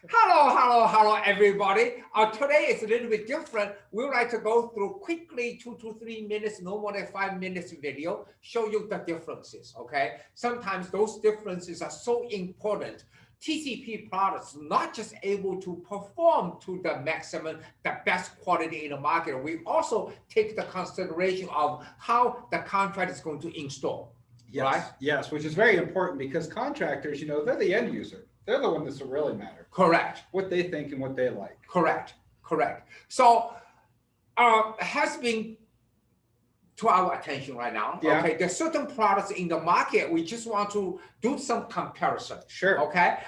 Hello, everybody. Today is a little bit different. We would like to go through quickly 2 to 3 minutes, no more than 5 minutes video, show you the differences, okay? Sometimes those differences are so important. TCP products not just able to perform to the maximum, the best quality in the market. We also take the consideration of how the contract is going to install. Yes, right? Yes, which is very important because contractors, they're the end user. They're the one that's really matter. Correct. What they think and what they like. Correct. So has been to our attention right now. Yeah. Okay, there's certain products in the market. We just want to do some comparison. Sure. Okay.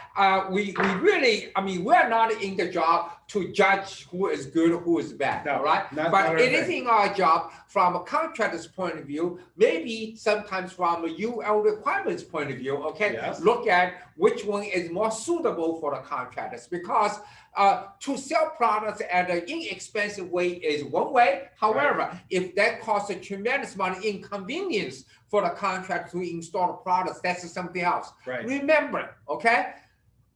We really, we're not in the job to judge who is good, who is bad. No, all right. But it is in our job from a contractor's point of view, maybe sometimes from a UL requirements point of view. Okay. Yes. Look at which one is more suitable for the contractors, because to sell products at an inexpensive way is one way. However, if that causes a tremendous amount of inconvenience for the contractor to install the products, that's something else. Right. Remember, okay,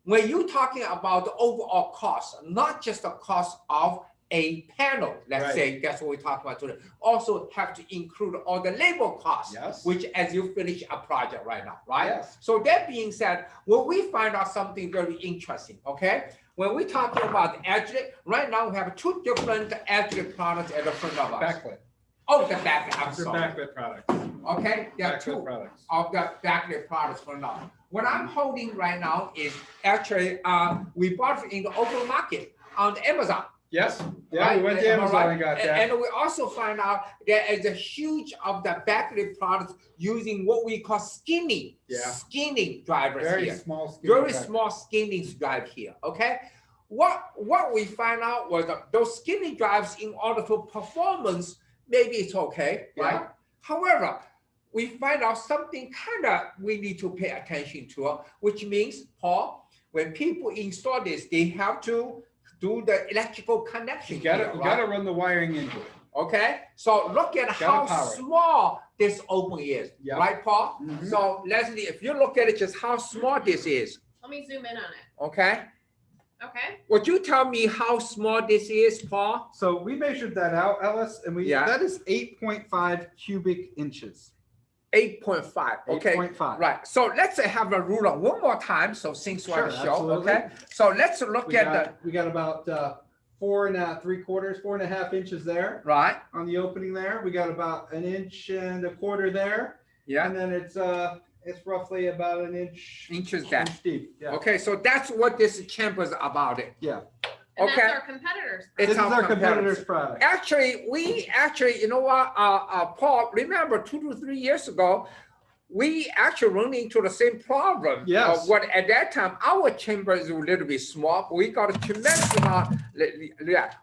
when you're talking about the overall cost, not just the cost of a panel, let's say, that's what we're talking about today, also have to include all the labor costs, which as you finish a project right now, right? Yes. So that being said, when we find out something very interesting, okay? When we're talking about Agilent, right now we have two different Agilent products at the front of us. Backlit. Oh, the backlit, I'm sorry. Backlit products. Okay, there are two products. of the backlit products for now. What I'm holding right now is actually, we bought it in the open market on Amazon. Yes, yeah, we went to Amazon and got that. And we also find out there is a huge of the backlit products using what we call skinning drivers Very here. Small skinning small skinning drive here, okay? What we find out was that those skinning drives, in order to performance, maybe it's okay, right? However, we find out something we need to pay attention to, which means, Paul, when people install this, they have to do the electrical connection. You gotta run the wiring into it. Okay, so look at how small this open is, right, Paul? So Leslie, if you look at it, just how small this is. Let me zoom in on it. Okay. Okay. Would you tell me how small this is, Paul? So we measured that out, Ellis, and that is 8.5 cubic inches. 8.5. Okay. 8.5. Right. So let's have a ruler one more time. So things want to show. Absolutely. Okay. So let's look at we got about 4.75 inches there. Right. On the opening there, we got about 1.25 inches there. Yeah. And then it's roughly about an inch. Inch deep. Yeah. Okay. So that's what this chamber is about. Yeah. And that's our competitors. This is our competitors' product. Actually, you know what, Paul, remember 2 to 3 years ago, we actually run into the same problem. Yes. What at that time, our chamber is a little bit small, but we got a tremendous amount.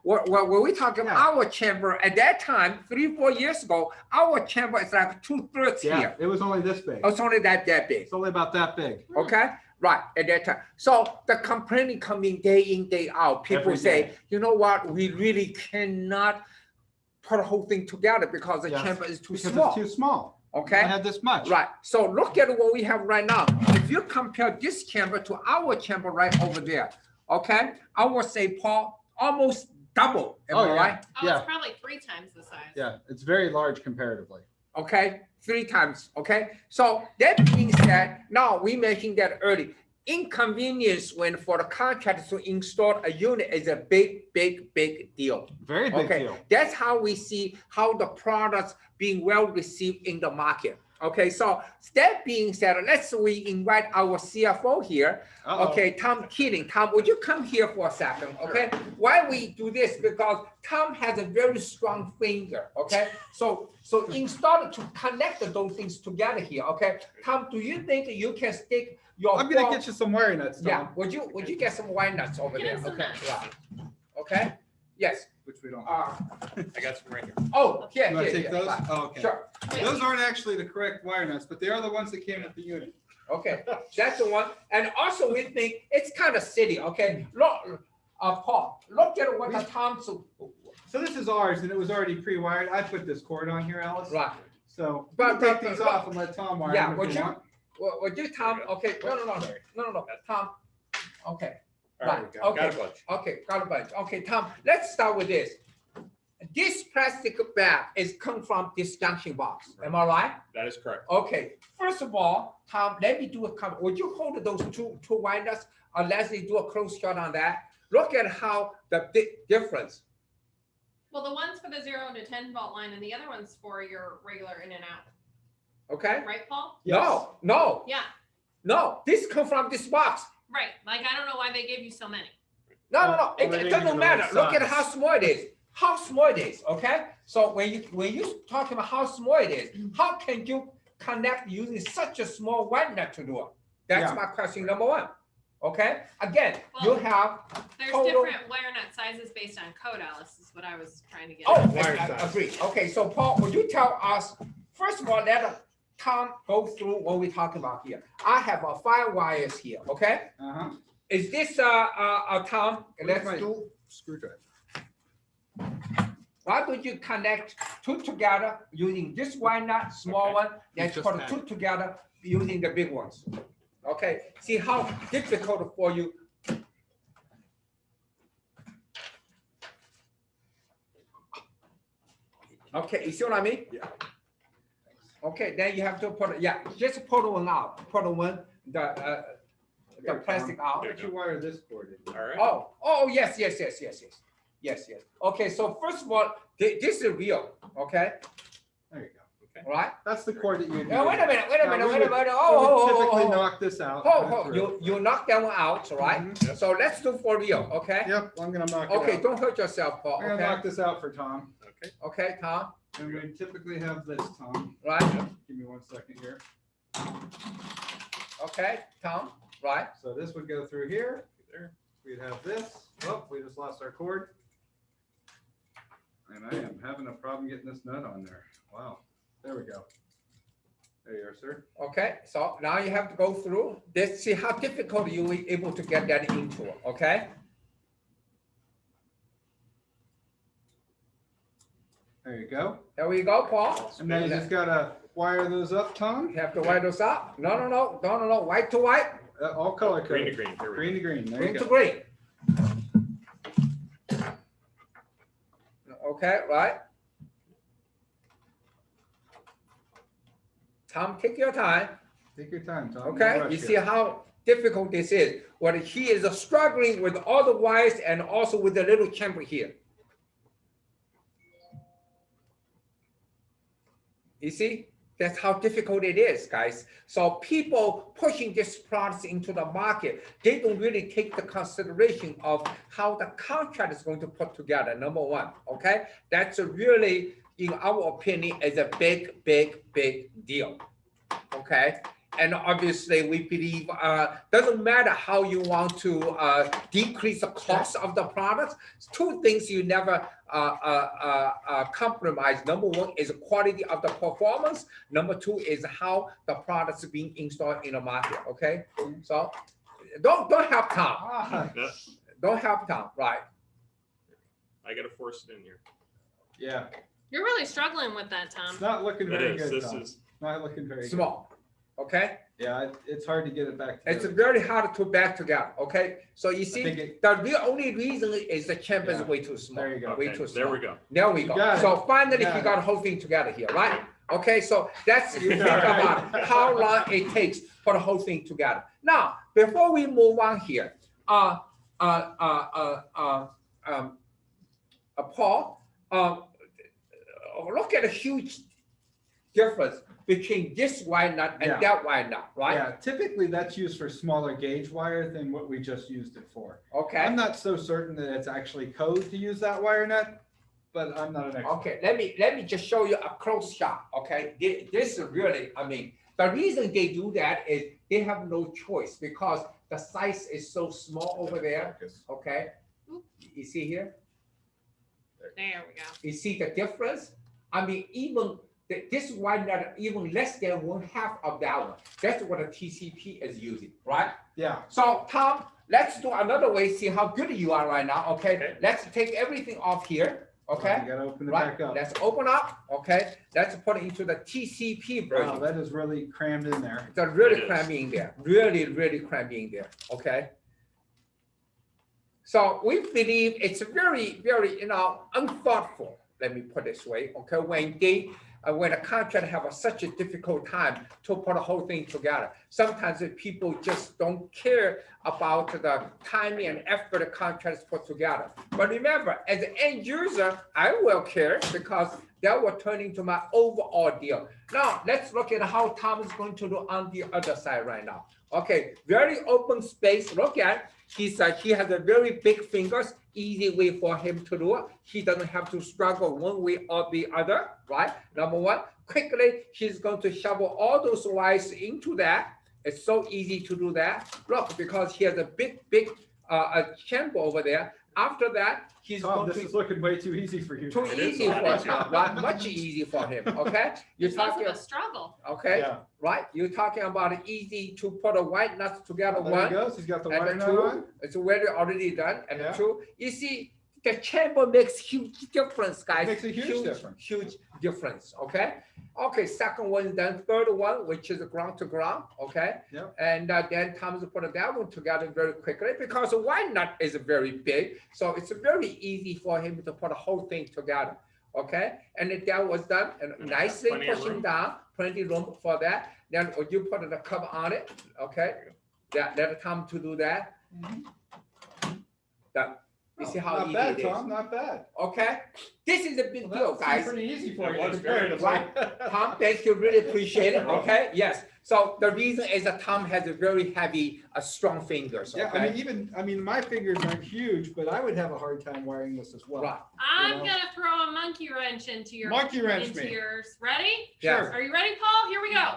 When we talk about our chamber at that time, 3-4 years ago, our chamber is like 2/3 here. It was only this big. It's only that big. It's only about that big. Okay. Right, at that time. So the complaining coming day in, day out. People say, you know what, we really cannot put the whole thing together because the chamber is too small. It's too small. Okay. I had this much. Right. So look at what we have right now. If you compare this chamber to our chamber right over there, okay, I would say, Paul, almost double. Am I right? Oh, it's probably 3 times the size. Yeah, it's very large comparatively. Okay, 3 times. Okay, so that being said, now we mentioned that early. Inconvenience when for the contractor to install a unit is a big deal. Very big deal. That's how we see how the products being well received in the market. Okay, so that being said, we invite our CFO here. Okay, Tom Keating. Tom, would you come here for a second? Okay, why we do this? Because Tom has a very strong finger. Okay, so install to connect those things together here. Okay, Tom, do you think you can stick your? I'm gonna get you some wire nuts, Tom. Yeah, would you get some wire nuts over there? Okay, okay, yes. Which we don't. I got some right here. Oh, yeah, you want to take those? Right. Oh, okay. Sure. Those aren't actually the correct wire nuts, but they are the ones that came with the unit. Okay, that's the one. And also we think it's kind of silly. Okay, look, Paul, look at what the Tom. So this is ours, and it was already pre-wired. I put this cord on here, Alice. Right. So but take these off and let Tom wire them. Yeah. Would you, Tom? Okay. No. Tom. Okay. Right. There we go. Okay. Got a bunch. Okay. Got a bunch. Okay, Tom. Let's start with this. This plastic bag is come from this junction box. Am I right? That is correct. Okay. First of all, Tom, let me do a comment. Would you hold those two winders? Or Leslie, do a close shot on that. Look at how the big difference. Well, the one's for the 0 to 10 volt line, and the other one's for your regular in and out. Okay. Right, Paul? No. No. Yeah. No. This come from this box. Right. Like I don't know why they gave you so many. No. It maybe doesn't the matter. right Look at size. how small it is. How small it is. Okay. So when you talking about how small it is, how can you connect using such a small wire to do it? That's Yeah. my question number one. Okay. Again, Well, you have. There's Total- different wire nut sizes based on code, Alice, is what I was trying to get Oh, at. Wire I size. agree. Okay. So Paul, would you tell us first of all? Let Tom go through what we're talking about here. I have 5 wires here. Okay. Is this Tom? Let's my- do. Screwdriver. Why would you connect 2 together using this wire nut, small Okay. one, then just put had 2 together using the big ones? Okay, see how difficult for you. Okay, you see what I mean? Yeah. Okay, then you have to put, just pull one out, put one, the Here, plastic out. Why don't you wire this cord in? All right. Oh, yes. Okay, so first of all, this is real, okay, There you go. right? That's the cord that you. Now, wait a minute. Now, we would Typically knock this out. and put it through. You knock that one out, right? Mhm. So let's do for real, okay? Yep, I'm gonna knock it Okay, out. don't hurt yourself, Paul, I'm gonna okay? knock this out for Tom. Okay. Okay, Tom, And we typically have this, Tom. right? Give me 1 second here. Okay, Tom, right? So this would go through here. There. We'd have this. Oh, we just lost our cord. And I am having a problem getting this nut on there. Wow. There we go. There you are, sir. Okay, so now you have to go through this, see how difficult you were able to get that into it, okay? There you go. There we go, Paul. And then you just gotta wire those up, Tom. You have to wire those up. No, white to white, All color Green to code. green. Here we Green to green. There green you to go. green. Okay, right? Tom, take your time. Take your time, Tom. No Okay, rush you here. see how difficult this is. What he is struggling with all the wires and also with the little chamber here. You see, that's how difficult it is, guys. So people pushing this product into the market, they don't really take the consideration of how the contract is going to put together. Number one, okay, that's a really, in our opinion, is a big deal. Okay, and obviously we believe doesn't matter how you want to decrease the cost of the product. Two things you never compromise. Number one is the quality of the performance. Number two is how the products are being installed in the market. Okay, so don't help Tom. Ah, Yeah. Don't help Tom. Right. I gotta force it in here. yeah. You're really struggling with that, Tom. It's not looking It very is. good, This Tom. is. Not looking very good. Small. Okay. Yeah, it's hard to get it back together. It's very hard to back together. Okay. So you see, think it- the only reason is the chamber is Yeah. way too small. There you go. Way Okay, too small. there we go. There we You go. got it. So finally, Got he it. got the whole thing together here, right? Okay, so that's you You think got it. about how long it takes for the whole thing together. Now, before we move on here, Paul, look at a huge difference between this wire nut and Yeah. that wire nut, right? Yeah, typically that's used for smaller gauge wire than what we just used it for. Okay. I'm not so certain that it's actually code to use that wire nut, but I'm not an expert. Okay, let me just show you a close shot. Okay, this is really, I mean, the reason they do that is they have no choice because the size is so small over there. Focus. Okay, you see here, There we go. you see the difference. I mean, even this one that even less than 1/2 of that one. That's what the TCP is using, right? Yeah, So Tom, let's do another way. See how good you are right now. Okay, Okay. let's take everything off here. Okay. You gotta open it Right, back up. let's open up, okay? Let's put it into the TCP Wow, version. that is really crammed in there. It's really It is. cramming in there, really cramming in there, okay? So we believe it's very, very, unthoughtful. Let me put it this way, okay? When a contractor have such a difficult time to put the whole thing together, sometimes the people just don't care about the timing and effort the contractors put together. But remember, as an end user, I will care because that will turn into my overall deal. Now, let's look at how Tom is going to do on the other side right now. Okay, very open space. Look at he has a very big fingers, easy way for him to do it. He doesn't have to struggle one way or the other, right? Number one, quickly, he's going to shovel all those wires into that. It's so easy to do that. Look, because he has a big chamber over there. After that, he's going this to is looking way too easy for you. too easy for him, right? Much easy for him. Okay, you're It's also talking. a struggle. Okay, Yeah. right? You're talking about easy to put a white nuts together. There One he goes. He's got the and wire the nut two. on. It's already done. And Yeah. the two, you see, the chamber makes huge difference, guys. It makes a huge difference. Huge difference. Okay. Okay. Second one, then third one, which is ground to ground. Okay. Yep. And then Tom's put that one together very quickly because the white nut is very big, so it's very easy for him to put the whole thing together. Okay. And then that was done, and nicely plenty of pushing room. down, plenty of room for that. Then you put the cover on it. Okay. Let Tom to do that. That. You see how Not easy bad, it is. Tom. Not bad. Okay, this is a big Well, deal, that seems guys. pretty easy for It you was very comparatively. Tom, thank you, really appreciate it. Okay, yes. So the reason is that Tom has a very heavy, strong fingers. Yeah, Okay, I mean, my fingers aren't huge, but I would have a hard time wiring this as well. right. I'm know? gonna throw a monkey wrench into your Monkey wrench into me. yours. Ready? Yes. Are you ready, Paul? Here we go.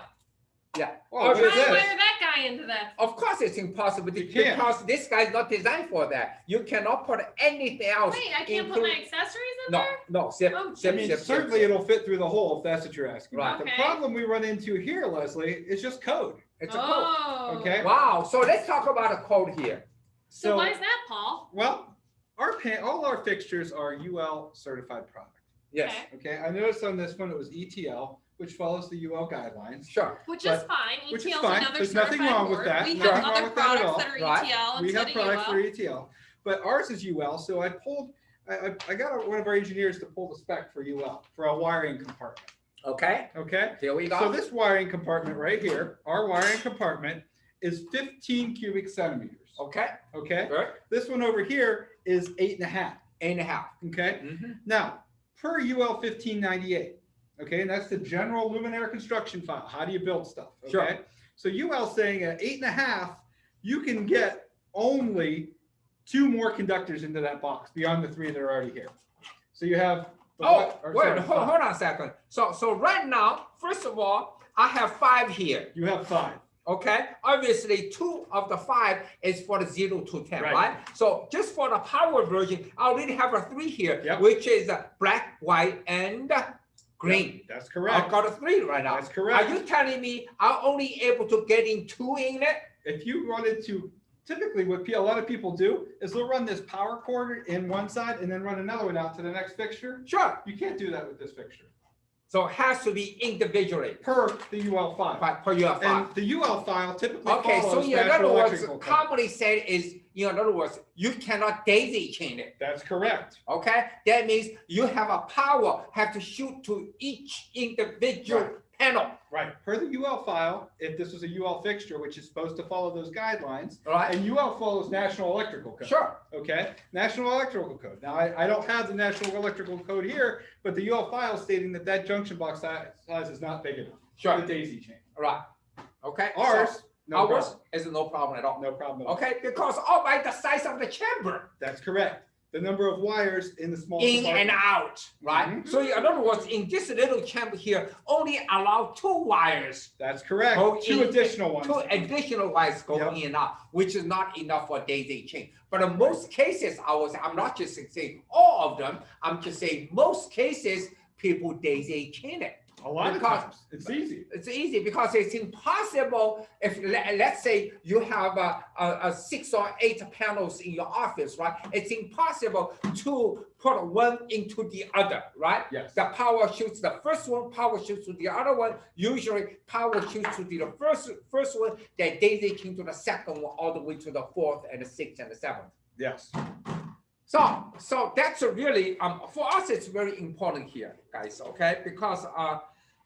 Yeah. Oh, Try what is to this? wire that guy into that. Of course, it's impossible You can't. because this guy's not designed for that. You cannot put anything else. Wait, I can't put my accessories in No, there? no, zip, Oh, zip, I mean, zip, certainly zip. it'll fit through the hole if that's what you're asking. Right. The Okay. problem we run into here, Leslie, is just code. It's a code. Oh. Okay. Wow. So let's talk about a code here. So why is that, Paul? Well, all our fixtures are UL certified product. Yes. Okay. Okay. I noticed on this one it was ETL, which follows the UL guidelines. Sure. Which is fine. which is ETL fine. another There's nothing certified wrong with board. that. We Nothing have wrong other with that at products all. that are Right. ETL We have instead of products for UL. ETL, but ours is UL. So I got one of our engineers to pull the spec for UL for a wiring compartment. Okay. Okay. Here we go. So this wiring compartment right here, our wiring compartment is 15 cubic centimeters. Okay. Okay. Good. This one over here is 8.5. 8.5. Okay. Mhm. Now, per UL 1598, okay, and that's the general Luminaire construction file. How do you build stuff? Okay. Sure. So UL saying at 8.5, you can get only 2 more conductors into that box beyond the 3 that are already here. So you have. Oh, or wait, sorry, hold on a second. So right now, first of all, I have 5 here. You have 5. Okay, obviously 2 of the 5 is for the 0 to 10, Right. right? So just for the power version, I already have a 3 here, Yep. which is black, white, and green. That's I've correct. got a 3 right now. That's correct. Are you telling me I'm only able to get in 2 in it? If you wanted to, typically what a lot of people do is they'll run this power cord in one side and then run another one out to the next fixture. Sure. You can't do that with this fixture. So it has to be individually Per the UL file. per your file. And the UL file typically Okay, so follows in other National words, Electrical Code. commonly said is, in other words, you cannot daisy chain it. That's correct. Okay, that means you have a power, have to shoot to each individual Right. panel, Right. Per the UL file, if this was a UL fixture, which is supposed to follow those guidelines, all right? and UL follows National Electrical Code. Sure, Okay, National Electrical Code. Now, I don't have the National Electrical Code here, but the UL file is stating that that junction box size is not big enough for sure, the daisy chain. all right. Okay, Ours, so no ours problem. is no problem at all. No problem at all. Okay, because all by the size of the chamber, That's correct. The number of wires in the small in and compartment. out, right? Mhm. So in other words, in this little chamber here, only allow 2 wires. That's correct. Go 2 in- additional ones. 2 additional wires go Yep. in and out, which is not enough for daisy chain. But in most cases, I'm not just saying all of them, I'm just saying most cases, people daisy chain it. A lot of because- times. It's easy. It's easy because it's impossible if, let's say you have a 6 or 8 panels in your office, right? It's impossible to put one into the other, right? Yes. The power shoots the first one, power shoots to the other one. Usually power shoots to the first one, then daisy chain to the second one, all the way to the 4th and the 6th and the 7th. Yes. So that's a really for us it's very important here, guys. Okay, because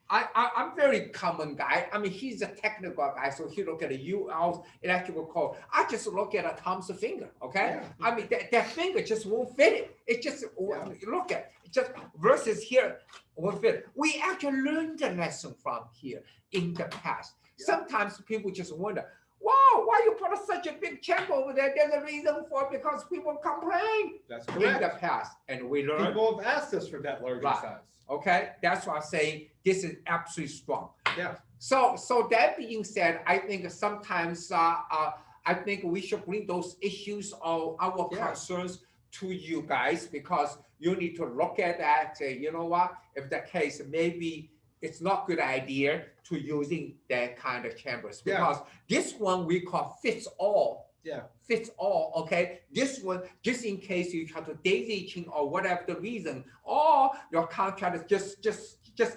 I'm very common guy. I mean, he's a technical guy, so he look at the UL electrical code. I just look at a thumb's finger. Okay, Yeah. I mean that finger just won't fit it. It just look at it just versus here won't fit. We actually learned the lesson from here in the past. Yeah. Sometimes people just wonder, wow, why you put such a big chamber over there? There's a reason for it because people complain That's in the correct. past, and we learn. People have asked us for that larger Right. size. Okay, that's why I'm saying this is absolutely strong. Yeah. So that being said, I think sometimes I think we should bring those issues or our Yeah. concerns to you guys because you need to look at that. Say, you know what? If the case, maybe it's not good idea to using that kind of chambers Yeah. because this one we call fits all. Yeah. Fits all, okay? This one, just in case you try to daisy chain or whatever the reason, or your contractor just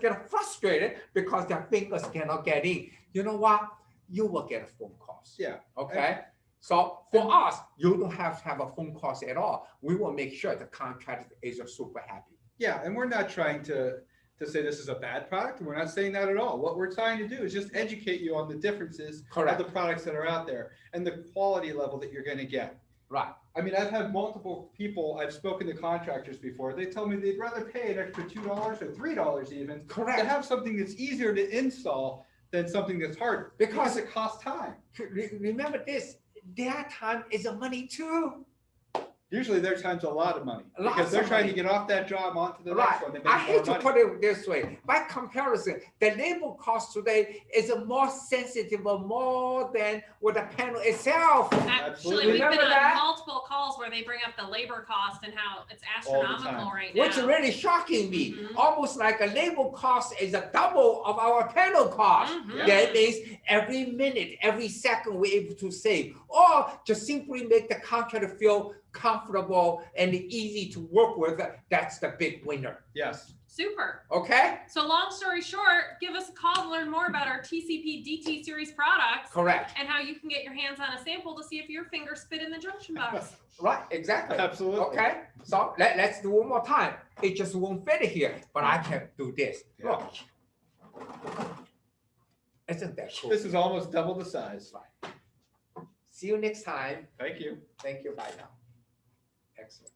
get frustrated because their fingers cannot get in. You know what? You will get a phone call. Yeah. Okay? So for us, you don't have to have a phone call at all. We will make sure the contractor is super happy. Yeah, and we're not trying to say this is a bad product. We're not saying that at all. What we're trying to do is just educate you on the differences Correct. of the products that are out there and the quality level that you're going to get. Right. I mean, I've had multiple people, I've spoken to contractors before, they tell me they'd rather pay an extra $2 or $3 even Correct. to have something that's easier to install than something that's harder because it costs time. Remember this, their time is money too. Usually their time's a lot of money Lots because they're of trying money. to get off that job onto the Right. next one. They make I more hate to money. put it this way. By comparison, the labor cost today is more sensitive more than with the panel itself. Absolutely. Actually, we've been Remember on that? multiple calls where they bring up the labor cost and how it's All the astronomical time. right now. Which is really shocking me. Mhm. Almost like a labor cost is a double of our panel cost. Mhm. That means every minute, every second we're able to save. Or just simply make the contractor feel comfortable and easy to work with. That's the big winner. Yes. Super. Okay? So long story short, give us a call to learn more about our TCP DT series products Correct. and how you can get your hands on a sample to see if your fingers fit in the junction box. Right, exactly. Absolutely. Okay, so let's do one more time. It just won't fit here, but I can do this. Yeah. Look. Isn't that cool? This is almost double the size. See you next time. Thank you. Thank you. Bye now. Excellent.